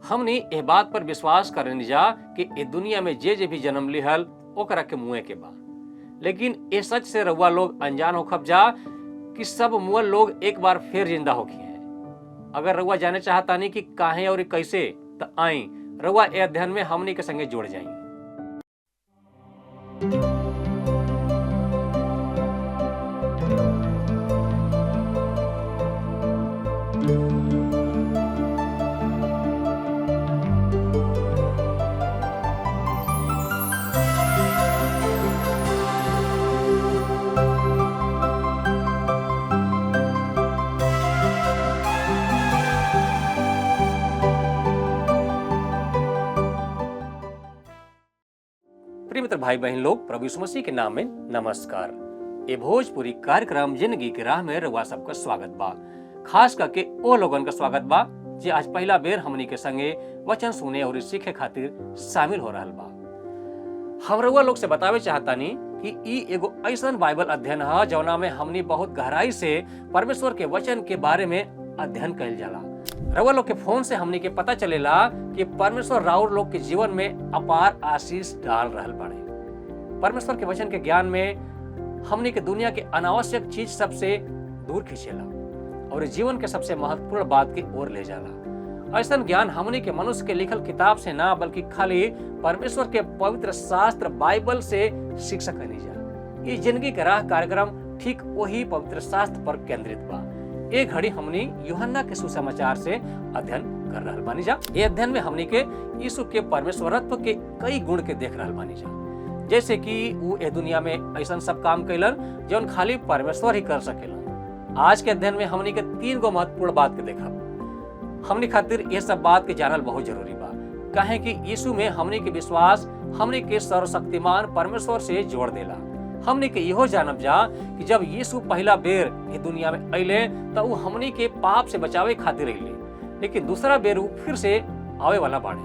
हमनी ए बात पर विश्वास करनी जा कि ए दुनिया में जे भी जन्म लिहल ओकरा के मुए के बा। लेकिन ए सच से रउआ लोग अनजान होखब जा कि सब मुअल लोग एक बार फिर जिंदा होखी हैं। अगर रउआ जाने चाहतानी कि काहे और कैसे, तो आई रउआ ए अध्ययन में हमनी के संगे जुड़ जाई। प्रिय मित्र भाई बहन लोग, प्रभु यीशु मसीह के नाम में नमस्कार। ए भोजपुरी कार्यक्रम जिंदगी के राह में रउआ सबका स्वागत बा। खास करके ओ लोगन का स्वागत बा जे आज पहला बेर हमनी के संगे वचन सुने और सीखे खातिर शामिल हो रहल बा। हम रउआ लोग से बतावे चाहतानी कि ई एगो ऐसन बाइबल अध्ययन है जौना में हमनी बहुत गहराई से परमेश्वर के वचन के बारे में अध्ययन कइल जाला। रउआ लोग के फोन से हमनी के पता चलेला कि परमेश्वर राउर लोग के जीवन में अपार आशीष डाल रहल बाड़े। परमेश्वर के वचन के ज्ञान में हमनी के दुनिया के अनावश्यक चीज सबसे दूर खींचेला और जीवन के सबसे महत्वपूर्ण बात की ओर ले जाला। ऐसा ज्ञान हमनी के मनुष्य के लिखल किताब से ना बल्कि खाली परमेश्वर के पवित्र शास्त्र बाइबल से सीख सकनी जा। ये जिंदगी के राह कार्यक्रम ठीक वही पवित्र शास्त्र पर केंद्रित बा। एक घड़ी हमनी यूहन्ना के सुसमाचार से अध्ययन कर रहल बानी जा। ये अध्ययन में हमनी के यीशु के परमेश्वरत्व के कई गुण के देख रहल बानी जा, जैसे कि वो ए दुनिया में ऐसा सब काम कैलन जौन खाली परमेश्वर ही कर सकेलन। आज के अध्ययन में हमनी के 3 गो महत्वपूर्ण बात के देखब। हमनी खातिर ये सब बात के जानल बहुत जरूरी बा, काहे कि यीशु में हमनी के विश्वास हमनी के सर्वशक्तिमान परमेश्वर से जोड़ देला। हमनी के इहो जानब जा कि जब यीशु पहला बेर ये दुनिया में अइले तो वो हमनी के पाप से बचावे खातिर अइले, लेकिन दूसरा बेर वो फिर से आवे वाला बाड़े।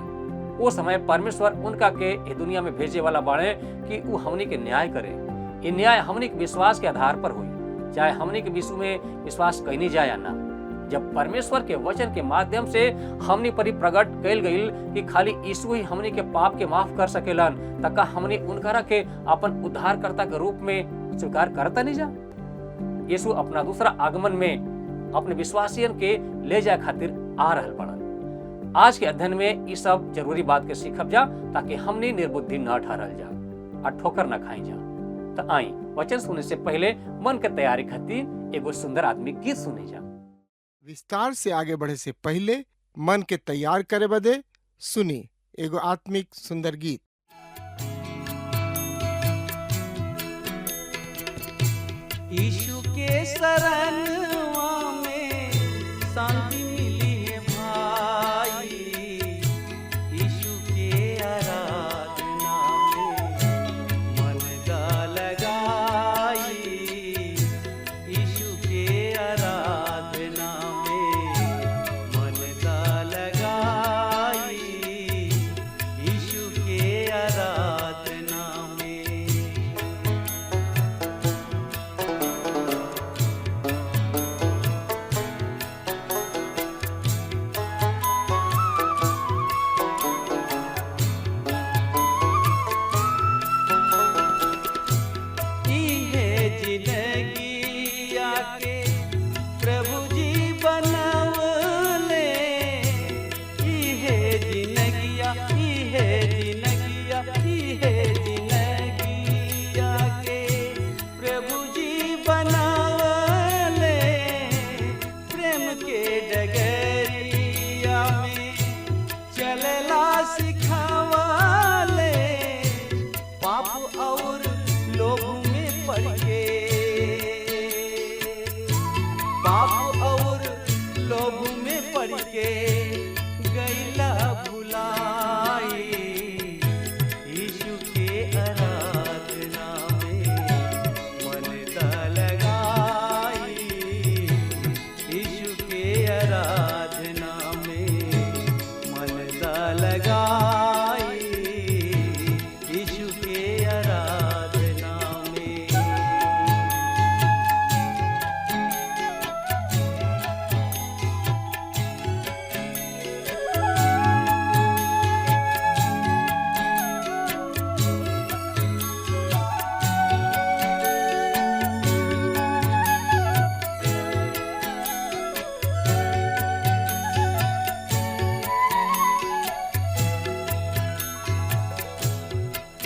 वो समय परमेश्वर उनका के ये दुनिया में भेजे वाला बाड़े कि वो हमनी के न्याय करे। ये न्याय हमनी के विश्वास के आधार पर हुई, चाहे हमनी के यीशु में विश्वास कइनी जाए या ना। जब परमेश्वर के वचन के माध्यम से हमनी पर प्रकट कैल गईल कि खाली यीशु ही हमनी के पाप के माफ कर सकेलन, तका हमनी उनकरा के अपन उद्धारकर्ता के रूप में स्वीकार करता नहीं जा। यीशु अपना दूसरा आगमन में अपने विश्वासियन के ले जाए खातिर आ रहल पड़ल। आज के अध्ययन में ये सब जरूरी बात के सीखब जा ताकि हमनी निर्बुद्धि न ठहरल जा और ठोकर न खाई जा। तो आई वचन सुनने से पहले मन के तैयारी खातिर एगो सुंदर आत्मिक गीत सुने जा। विस्तार से आगे बढ़े से पहले मन के तैयार करे बदे सुनी एगो आत्मिक सुंदर गीत। यीशु के शरणवा में शांति मिली है भाई, यीशु के आराधना में मन दा लगाई, यीशु के आराधना मन दा लगाई, यीशु के आराधना में।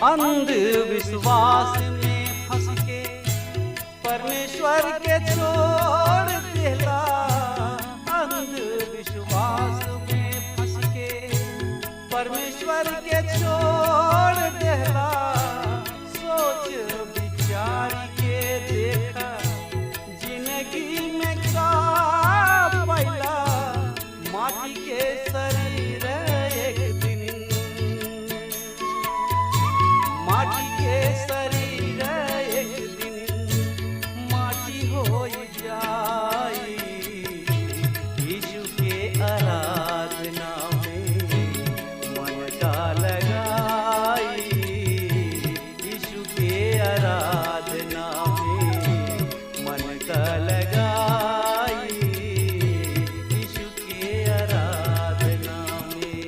अंधविश्वास में फंस के परमेश्वर के छोड़ देला। अंधविश्वास में फंस के परमेश्वर के छोड़ देला। सोच विचार के देखा जिंदगी में का पैला। माटी के शरीर एक दिन, माटी के शरीर एक दिन माटी हो जाई। यीशु के आराधना में मन का लगाई। यीशु के आराधना में मन का लगाई। यीशु के आराधना में।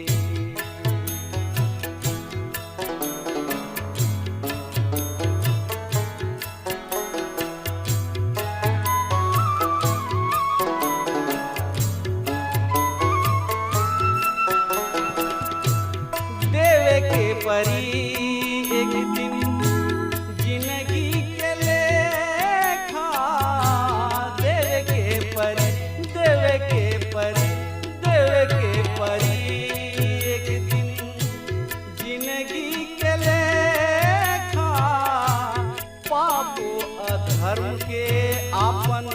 देवे के परी एक दिन जिंदगी के लेखा। देवे के परी, देवे के परी, देवे के परी एक दिन जिंदगी के लेखा। पाप अधर्म के आपन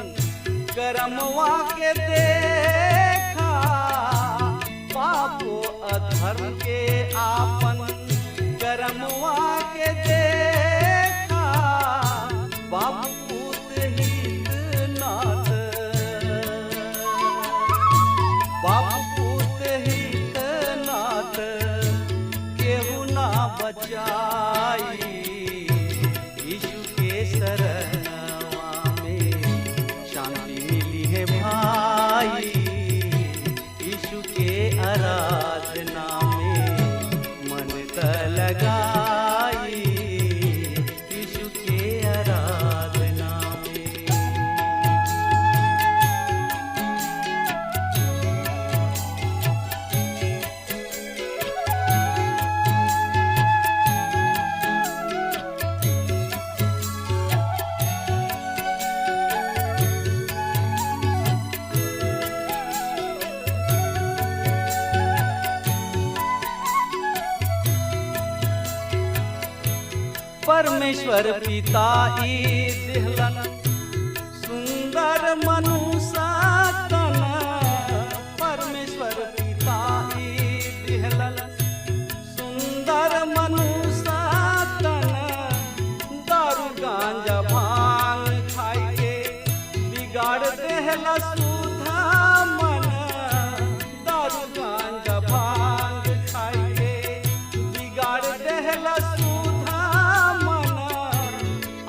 कर्मवा के देखा। पाप अधर्म के आपन कर्मवा के देखा। बाप पूत हित नाथ, बाप पूत हित नाथ केहू ना बचाई। यीशु के शरणवा में शांति मिली है भाई। यीशु के आराधना में मन का लगाई। यीशु के आराधना में। परमेश्वर पिता ई दिहलन सुंदर मनुष्य तन। परमेश्वर पिता ई दिहलन सुंदर मनुष्य तन। दारू गांजा भांग खाई के बिगाड़ देहला सुधा मन। दारू गांजा भांग खाई के बिगाड़ देहला सुधा मन।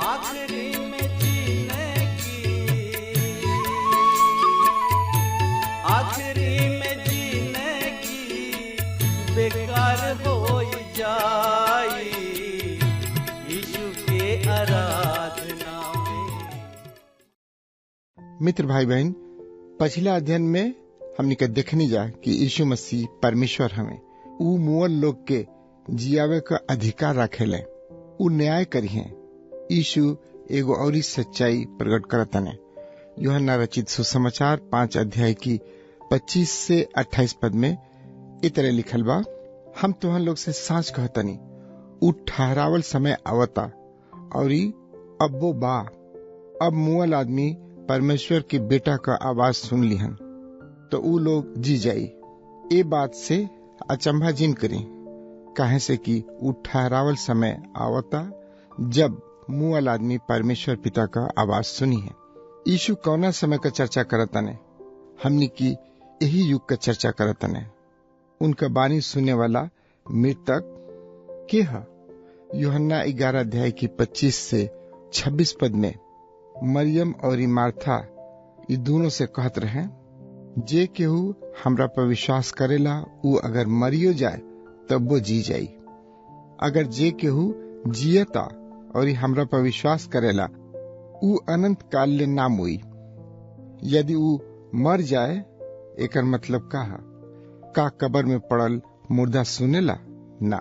आखिरी में जीने की, आखिरी में जीने की बेकार हो जाई। यीशु के आराधना में। मित्र भाई बहन, पिछला अध्ययन में हमने के देखनी जा कि यीशु मसीह परमेश्वर हमें ऊ मुअल लोग के जियावे का अधिकार रखेले। ऊ न्याय करी है। यीशु एगो औरी सच्चाई प्रकट करतने। यूहन्ना रचित सुसमाचार 5 अध्याय की 25 से 28 पद में इतरे लिखल बा, हम तुहन लोग से साँच कहतनी, ऊ ठहरावल समय आवता और अब वो बा। अब मुअल आदमी परमेश्वर के बेटा का आवाज सुन लिहन तो ऊ लोग जी जाई। ए बात से अचंभा जिन करी, काहे से कि ऊ ठहरावल समय आवता जब मुअल आदमी परमेश्वर पिता का आवाज सुनी है। यीशु कौना समय का चर्चा करतने? हमनी की यही युग का चर्चा करतने। उनका बानी सुनने वाला मृतक के है? यूहन्ना 11 अध्याय की 25 से 26 पद में मरियम और मार्था ये दोनों से कहत रहे, जे केहू हमरा पर विश्वास करेला ऊ अगर मरियो जाए तब वो जी जाई। अगर जे केहू जियता और हमरा पर विश्वास करेला ऊ अनंत काल ले ना मोई। यदि ऊ मर जाए एकर मतलब का है? का कब्र में पड़ल मुर्दा सुनेला? ना,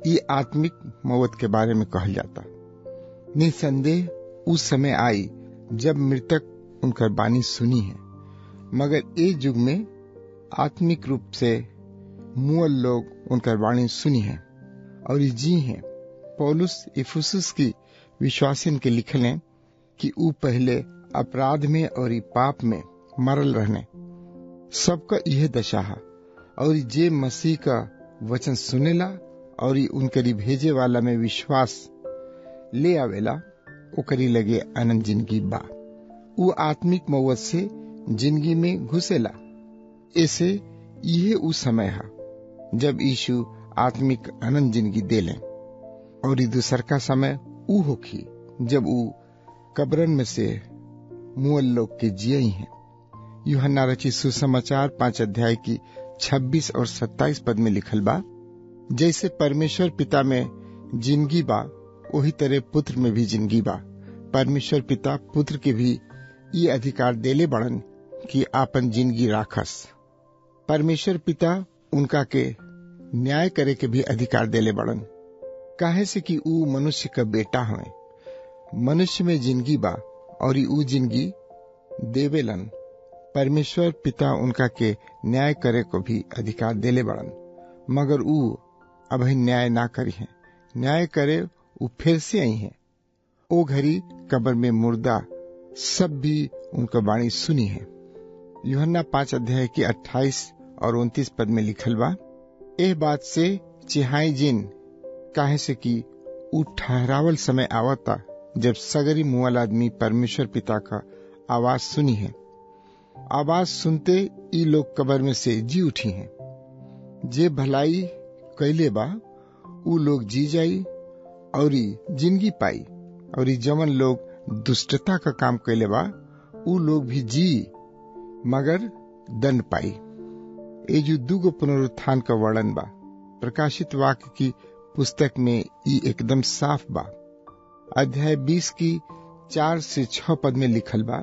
ये आत्मिक मौत के बारे में कहल जाता। निसंदेह उस समय आई जब मृतक उनकर वाणी सुनी है, मगर ए युग में आत्मिक रूप से मुअल लोग उनकर वाणी सुनी है और जी हैं। पौलुस इफुसुस की विश्वासिन के लिखले कि ऊ पहले अपराध में और पाप में मरल रहने, सबका यह दशा है। और जे मसीह का वचन सुनेला और उनकरी भेजे वाला में विश्वास ले आवेला, ओकरी लगे अनंत जिंदगी बा। ऊ आत्मिक मौत से जिंदगी में घुसेला। ऐसे यह ऊ समय है जब यीशु आत्मिक अनंत जिंदगी देले, और दूसर का समय ऊ होखी जब ऊ कब्रन में से मुअल लोग के जिये हैं। यूहन्ना रचित सुसमाचार 5 अध्याय की 26 और 27 पद में लिखल बा, जैसे परमेश्वर पिता में जिंदगी बा, वही तरह पुत्र में भी जिंदगी बा। परमेश्वर पिता पुत्र के भी ये अधिकार देले बड़न कि आपन जिंदगी राखस। परमेश्वर पिता उनका के न्याय करे के भी अधिकार देले बड़न, काहे से कि ऊ मनुष्य का बेटा हवे। मनुष्य में जिंदगी बा और ऊ जिंदगी देवेलन। परमेश्वर पिता उनका के न्याय करे को भी अधिकार देले बड़न, मगर ऊ अभी न्याय ना करी है। न्याय करे ऊ फिर से आई है। ओ घड़ी कब्र में मुर्दा सब भी उनका वाणी सुनी है। यूहन्ना 5 अध्याय की 28 और 29 पद में लिखल बा, एह बात से चिहाई जिन, काहे से कि ऊ ठहरावल समय आवता जब सगरी मुअल आदमी परमेश्वर पिता का आवाज सुनी है। आवाज सुनते ई लोग कब्र में से जी उठी हैं। जे भलाई कैले बा ऊ लोग जी जाई और जिंदगी पाई, और जमन लोग दुष्टता का काम कैले बा ऊ लोग भी जी मगर दंड पाई। ए जो दुगो पुनरुत्थान का वर्णन बा। प्रकाशित वाक्य की पुस्तक में ई एकदम साफ बा। अध्याय 20 की 4 से 6 पद में लिखल बा,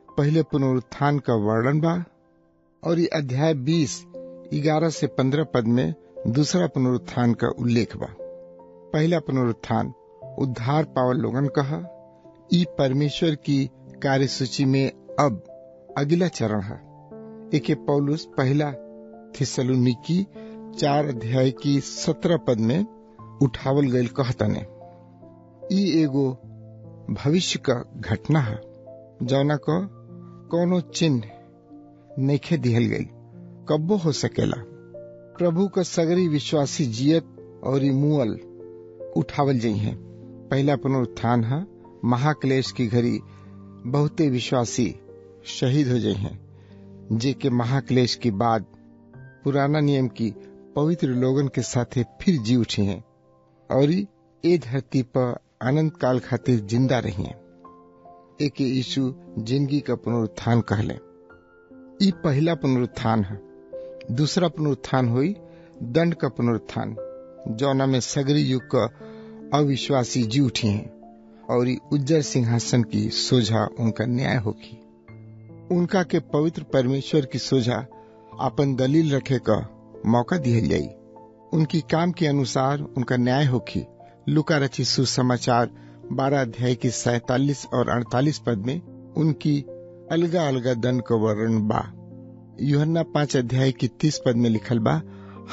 पहले पुनरुत्थान का वर्णन बा, और ये अध्याय 20 11 से 15 पद में दूसरा पुनरुत्थान का उल्लेख बा। पहला पुनरुत्थान उद्धार पावल लोगन कहा। ई परमेश्वर की कार्यसूची में अब अगला चरण है। एके पौलुस पहला थिस्सलुनीकी 4 अध्याय की 17 पद में उठावल गईल कहतने। ई एगो भविष्य का घटना है जौना को कोनो चिन्ह नइखे दिहल गई, कब्बो हो सकेला। प्रभु का सगरी विश्वासी जियत और मुअल उठावल जई हैं। पहला पुनरुत्थान है। महाक्लेश की घड़ी बहुते विश्वासी शहीद हो जाए हैं, जे के महाक्लेश के बाद पुराना नियम की पवित्र लोगन के साथे फिर जी उठे हैं और ये धरती पर अनंत काल खातिर जिंदा रही हैं। एक यीशु जिंदगी का पुनरुत्थान कहले। ई पहला पुनरुत्थान है। दूसरा पुनरुत्थान हुई दंड का पुनरुत्थान, जौना में सगरी युग का अविश्वासी जी उठी हैं और उज्जर सिंहासन की सोझा उनका न्याय होगी। उनका के पवित्र परमेश्वर की सोझा अपन दलील रखे का मौका दिया जाये। उनकी काम के अनुसार उनका न्याय होगी। लूका रचित सुसमाचार 12 अध्याय की 47 और 48 पद में उनकी अलगा अलगा दंड का वर्णन बा। यूहन्ना 5 अध्याय की 30 पद में लिखल बा,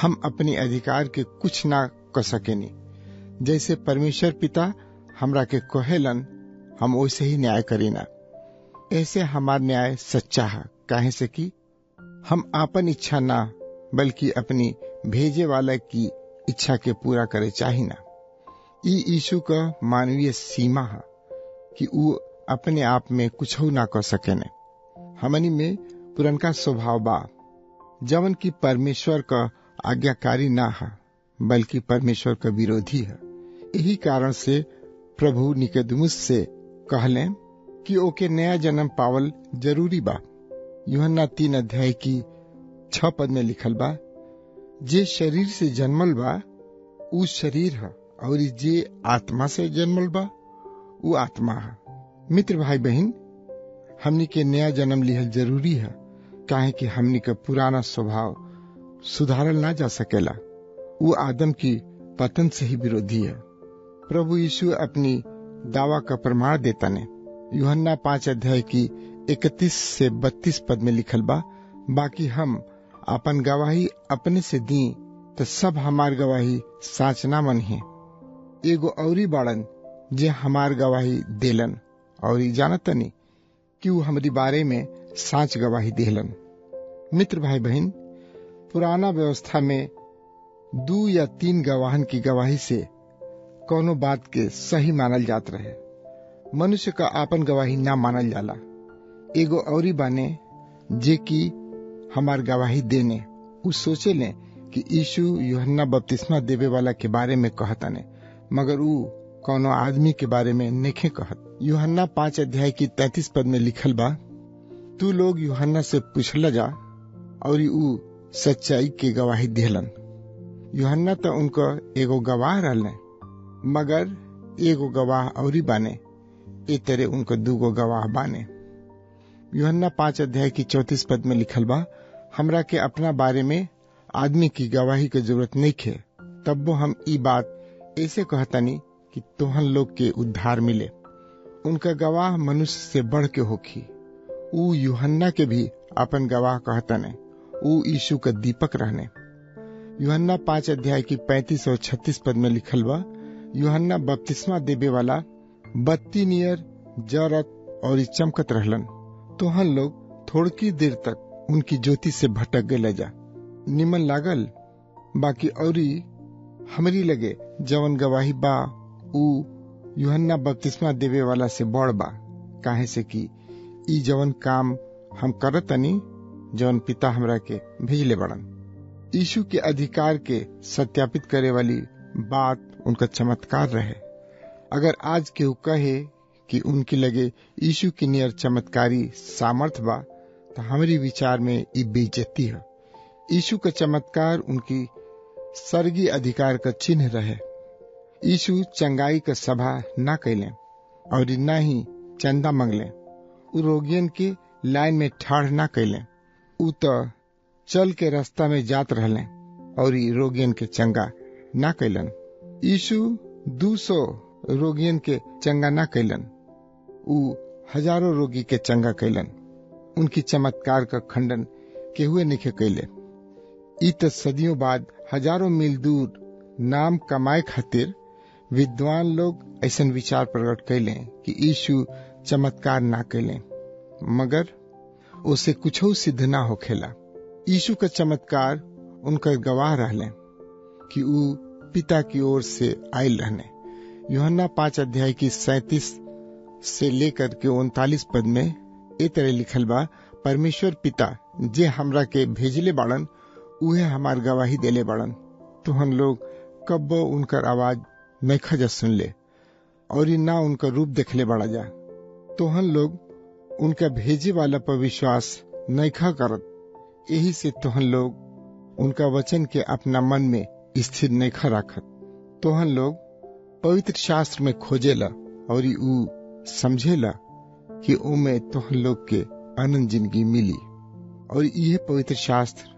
हम अपने अधिकार के कुछ ना कर सकेनी। जैसे परमेश्वर पिता हमरा के कहेलन, हम वैसे ही न्याय करीना। ऐसे हमार न्याय सच्चा है, काहे से कि हम आपन इच्छा ना बल्कि अपनी भेजे वाला की इच्छा के पूरा करे चाहिना। ई यीशु का मानवीय सीमा है कि वो अपने आप में कुछ ना कर सकेने। हमनी में पुरनका स्वभाव बा जवन की परमेश्वर का आज्ञाकारी ना है बल्कि परमेश्वर का विरोधी है। यही कारण से प्रभु निकोदेमुस से कहले कि ओके नया जन्म पावल जरूरी बा। यूहन्ना 3 अध्याय की 6 पद में लिखल बा, जे शरीर से जन्मल बा उ शरीर है और जे आत्मा से जन्मल बा उ आत्मा है। मित्र भाई बहन, हमनी के नया जन्म लिहल जरूरी है, काहे कि हमनी का पुराना स्वभाव सुधारल ना जा सकेला। वो आदम की पतन से ही विरोधी है। प्रभु यीशु अपनी दावा का प्रमाण देता ने। यूहन्ना 5 अध्याय की 31 से 32 पद में लिखल बा, बाकी हम अपन गवाही अपने से दी तो सब हमार गवाही साच ना मन है। एगो औरी बाड़न जे हमार गवाही देलन और जानतनी कि वो हमारी बारे में साच गवाही देलन। मित्र भाई बहन, पुराना व्यवस्था में 2 या 3 गवाहन की गवाही से कोनो बात के सही मानल जात रहे। मनुष्य का आपन गवाही ना मानल जाला। एगो औरी बाने जे की हमार गवाही देने, उ सोचे ले कि यीशु यूहन्ना बपतिस्मा देवे वाला के बारे में कहताने, मगर उ कोनो आदमी के बारे में नेखे कहत। यूहन्ना 5 अध्याय की 33 पद में लिखल बा, तू लोग यूहन्ना से पूछला जा और उ सच्चाई के गवाही देलन। यूहन्ना तो उनको एगो गवाह रहले, मगर एगो गवाह औरी बाने, ए तरह उनको 2 गवाह बाने। यूहन्ना 5 अध्याय की 34 पद में लिखल बा, हमरा के अपना बारे में आदमी की गवाही की जरूरत नहीं खे, तब्बो हम ई बात ऐसे कहतानी कि तोहन लोग के उद्धार मिले। उनका गवाह मनुष्य से बढ़ के होखी। ऊ यूहन्ना के भी अपन गवाह कहताने, ऊ यीशु का दीपक रहने। यूहन्ना 5 अध्याय की 35 और 36 पद में लिखल बा, यूहन्ना बपतिस्मा देवे वाला बत्ती नियर जरत और चमकत रहलन, तोहन लोग थोड़की देर तक उनकी ज्योति से भटक गए जा। निमन लागल, बाकी औरी हमरी लगे जवन गवाही बा ऊ यूहन्ना बपतिस्मा देवे वाला से बड़ बा, काहे से कि ई जवन काम हम करतनी जवन पिता हमरा के भेजले बड़न। यीशु के अधिकार के सत्यापित करे वाली बात उनका चमत्कार रहे। अगर आज केहू कहे कि उनकी लगे यीशु की नियर चमत्कारी सामर्थ बा, तो हमारी विचार में ई बेइज्जती है। यीशु का चमत्कार उनकी स्वर्गीय अधिकार का चिन्ह रहे। यीशु चंगाई का सभा न कैले और न ही चंदा मंगले। उ रोगियन के लाइन में ठाड़ न कैले, उ तो चल के रास्ता में जात रहले और रोगियन के चंगा न कैलन। यीशु 200 रोगियन के चंगा न कैलन, उ हजारों रोगी के चंगा कैलन। उनकी चमत्कार का खंडन केहुए नहीं कैले। ई तो सदियों बाद हजारों मील दूर नाम कमाए खातिर विद्वान लोग ऐसा विचार प्रकट कैले कि यीशु चमत्कार ना कैले, मगर उसे कुछ सिद्ध ना होखेला। यीशु का चमत्कार उनका गवाह रहले कि ऊ पिता की ओर से आयल रहने। यूहन्ना 5 अध्याय की 37 से लेकर के 39 पद में ए तरह लिखल बा, परमेश्वर पिता जे हमरा के भेजले बाड़न उहे हमार गवाही देले बाड़न। तो हम लोग कब्बो उनकर आवाज नैखा जा सुन ले और ना उनका रूप देखले बड़ा जा। तो हम लोग उनका भेजे वाला पर विश्वास नैखा करत, यही से तो हम लोग उनका वचन के अपना मन में स्थिर नैखा राखत। तो हम लोग पवित्र शास्त्र में खोजेला और ऊ समझेला कि उमे तो हम लोग के अनंत जिंदगी मिली, और यह पवित्र शास्त्र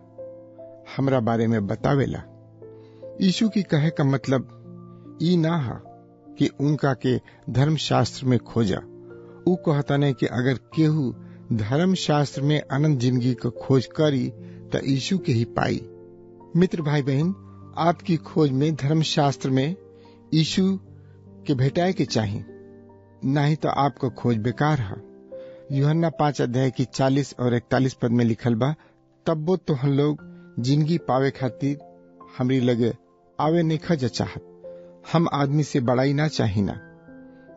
हमरा बारे में बतावेला। यीशु की कहे का मतलब ई ना है कि उनका के धर्म शास्त्र में खोजा। ऊ कहता ने कि अगर केहू धर्म शास्त्र में अनंत जिंदगी को खोज करी तो यीशु के ही पाई। मित्र भाई बहन, आपकी खोज में धर्म शास्त्र में यीशु के भेटाए के चाहिए, नहीं तो आपका खोज बेकार है। यूहन्ना 5 अध्याय की 40 और 41 पद में लिखल बा, तब्बो तो हम लोग जिंदगी पावे खातिर हमरी लगे आवे नहीं खजा चाहत। हम आदमी से बड़ाई ना चाहिना।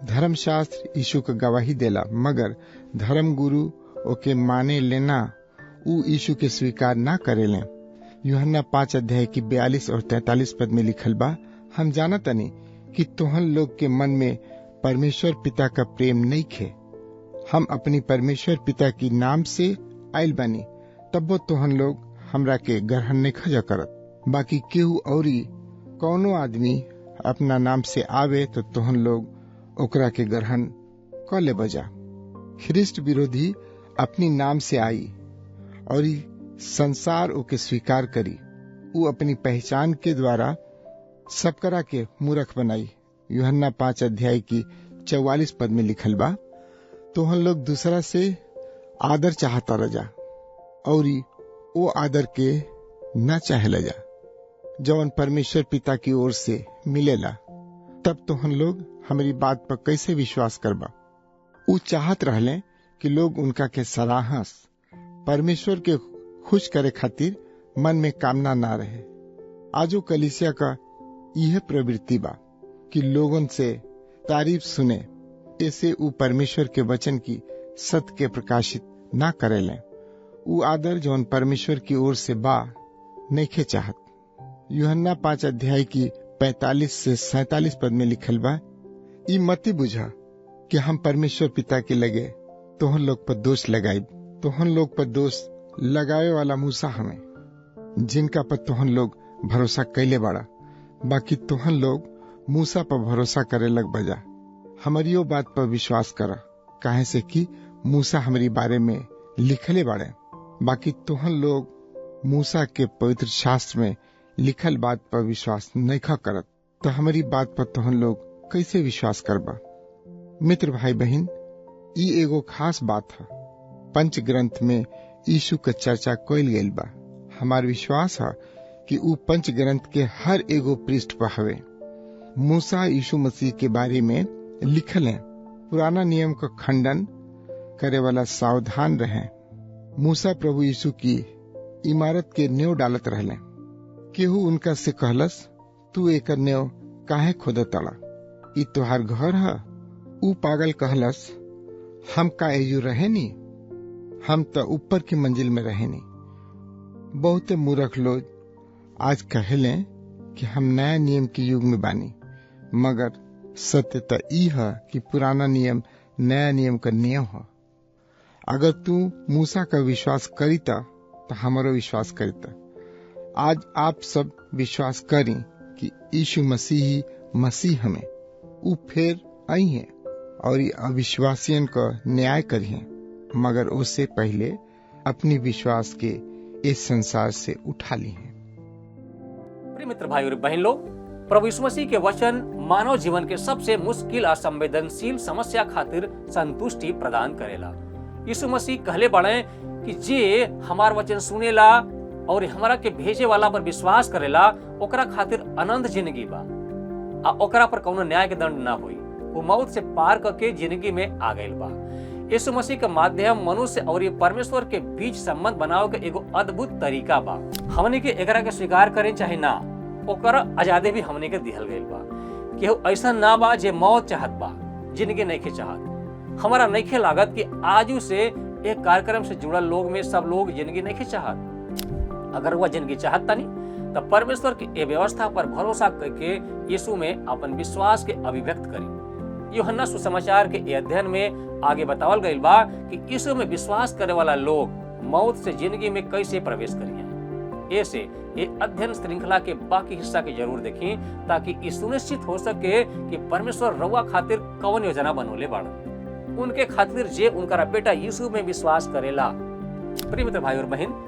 धर्म शास्त्र यीशु का गवाही देला, मगर धर्म गुरु ओके माने लेना ऊ यीशु के स्वीकार ना करेले। यूहन्ना 5 अध्याय की 42 और 43 पद में लिखल बा, हम जानत नहीं कि तोहन लोग के मन में परमेश्वर पिता का प्रेम नहीं खे। हम अपनी परमेश्वर पिता की नाम से आयल बनी, तब्बो तोहन लोग हमरा के ग्रहण नहीं खजा करत। बाकी केहू औरी कौनो आदमी अपना नाम से आवे तो तोहन लोग ओकरा के ग्रहण क ले बजा। ख्रिस्ट विरोधी अपनी नाम से आई और संसार ओके स्वीकार करी। ऊ अपनी पहचान के द्वारा सबकरा के मूर्ख बनाई। यूहन्ना 5 अध्याय की 44 पद में लिखल बा, तो हम लोग दूसरा से आदर चाहता रजा और वो आदर के न चाहे लजा जौन परमेश्वर पिता की ओर से मिलेला। तब तो हम लोग हमारी बात पर कैसे विश्वास करबा। वो चाहत रहले कि लोग उनका के सराहस, परमेश्वर के खुश करे खातिर मन में कामना ना रहे। आजो कलीसिया का यह प्रवृत्ति बा कि लोगन से तारीफ सुने, ऐसे वो परमेश्वर के वचन की सत्य के प्रकाशित ना करेले। वो आदर जौन परमेश्वर की ओर से बा नइखे चाहत। यूहन्ना 5 अध्याय की 45 से 47 पद में लिखल बा, ई मती बुझा कि हम परमेश्वर पिता के लगे तोहन लोग पर दोष लगाई। तोहन लोग पर दोष लगावे वाला मूसा हमें, जिनका पर तोहन लोग भरोसा कैले बाड़ा। बाकी तोहन लोग मूसा पर भरोसा करे लग बजा। हमारियो बात पर विश्वास करा, काहे से कि मूसा हमारी बारे में लिखले बाड़े। बाकी तोहन लोग मूसा के पवित्र शास्त्र में लिखल बात पर विश्वास नहीं करत, तो हमारी बात पर तोहन लोग कैसे विश्वास करबा। मित्र भाई बहन, ई एगो खास बात है। पंच ग्रंथ में यीशु का चर्चा कइल गइल बा। हमार विश्वास है कि ऊ पंच ग्रंथ के हर एगो पृष्ठ पर हवे। मूसा यीशु मसीह के बारे में लिखल है। पुराना नियम का खंडन करे वाला सावधान रहे। मूसा प्रभु यीशु की इमारत के नेव डालत रहले। केहू उनका से कहलस, तू एक नेव काहे खोदताड़ा, ई तोहार घर है। ऊ पागल कहलस, हम का एजू रहे नी, हम तो ऊपर की मंजिल में रहे नी। बहुते मूर्ख लोग आज कहले कि हम नया नियम के युग में बानी, मगर सत्य तो ई है कि पुराना नियम नया नियम का नियम है। अगर तू मूसा का विश्वास करीता तो हमारो विश्वास करीता। आज आप सब विश्वास करी कि यीशु मसीह ही मसीह हमें ऊ फिर आई है और ये अविश्वासियन का न्याय करिए, मगर उससे पहले अपनी विश्वास के इस संसार से उठा ली है। प्रिय मित्र भाई और बहन लोग, प्रभु यीशु मसीह के वचन मानव जीवन के सबसे मुश्किल और संवेदनशील समस्या खातिर संतुष्टि प्रदान करेला। यीशु मसीह कहले बाड़े कि जे हमार वचन सुनेला और हमारा के भेजे वाला पर विश्वास करेला, ओकरा खातिर अनंत जिंदगी बा आ ओकरा पर कौनो न्याय के दंड ना होई। वो मौत से पार करके जिंदगी में आ गइल बा। यीशु मसीह के माध्यम मनुष्य और ये परमेश्वर के बीच संबंध बनावे के एगो अद्भुत तरीका बा। हमने के एकरा के स्वीकार करें चाहे ना, ओकर आजादी भी हमने के दिहल गइल बा। केहू ऐसा ना बा जे मौत चाहत बा, जिंदगी नइखे चाहत। हमारा नइखे लागत कि आजू से एक कार्यक्रम से जुड़ल लोग में सब लोग जिंदगी नइखे चाहत। अगर वह जिंदगी चाहत तानी तो परमेश्वर की ए व्यवस्था पर भरोसा करके यीशु में अपन विश्वास के अभिव्यक्त करी। यूहन्ना सुसमाचार के अध्ययन में आगे बतावल गइल बा कि यीशु में विश्वास करे वाला लोग मौत से जिंदगी में कैसे प्रवेश करिए। ऐसे ये अध्ययन श्रृंखला के बाकी हिस्सा के जरूर देखी, ताकि ये सुनिश्चित हो सके कि परमेश्वर रउआ खातिर कौन योजना बनोले बाड़न, उनके खातिर जे उनका बेटा यीशु में विश्वास करेला। प्रिय मित्र भाई और बहन,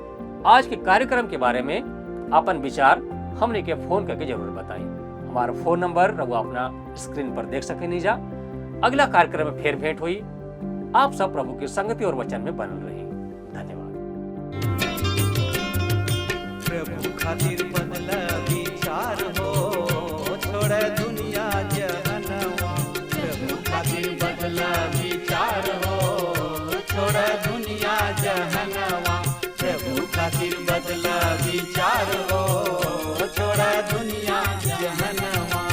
आज के कार्यक्रम के बारे में अपन विचार हमने के फोन करके जरूर बताई। हमारा फोन नंबर रउआ अपना स्क्रीन पर देख सके नीजा। अगला कार्यक्रम में फिर भेंट हुई। आप सब प्रभु की संगति और वचन में बनल रही। धन्यवाद। प्रभु खातिर बदला विचार हो, छोड़ दुनिया जहनवा। प्रभु खातिर बदला विचार हो, छोड़ दुनिया जहनवा। प्रभु खातिर बदला विचार हो, छोड़ दुनिया जहनवा।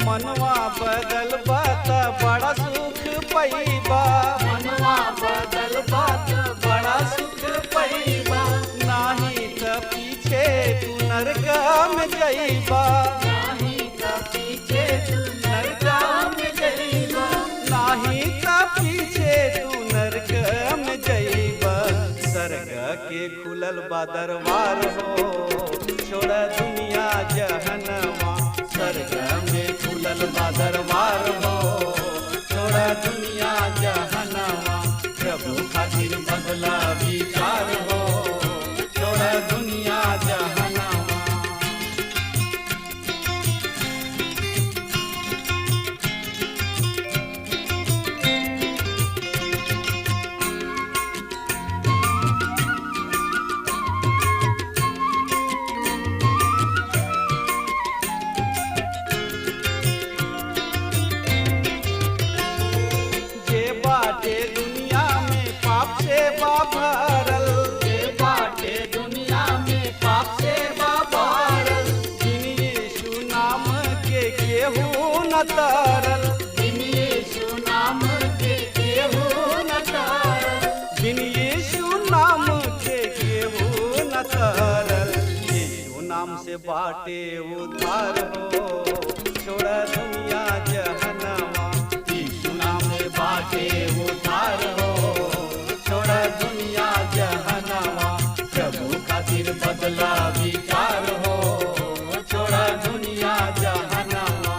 मनवा बदल बात बड़ा सुख पैबा। मनवा बदल बात बड़ा सुख पैबा। नाही त पीछे तू नरक में जइबा। नाही त पीछे तू नरक में जइबा। नाही त पीछे तू नरक में जइबा। स्वर्ग के खुलल बा दरबार हो, छोड़ दुनिया जहनवा, स्वर्ग में खुलल बा दरबार हो। छोड़ा दुनिया जहनवा, प्रभु खातिर बदला विचार हो। छोड़ा दुनिया जहनवा। जे बाटे दुनिया में पाप से बा भरल, जे बाटे दुनिया में पाप से बा भरल, बिन यीशु नाम के केहू न तरल, बिन यीशु नाम के केहू न तरल, बिन यीशु नाम के केहू न तरल। यीशु नाम से बाटे उद्धार हो। छोड़ा दुनिया जहनवा, यीशु नाम से बाटे उद्धार हो। छोड़ा दुनिया जहनवा, प्रभु खातिर बदला विचार हो। छोड़ा दुनिया जहनवा।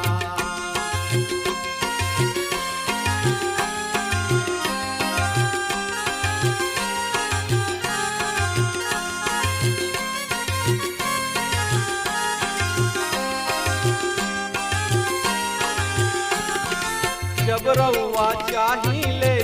जब रउआ चाहिले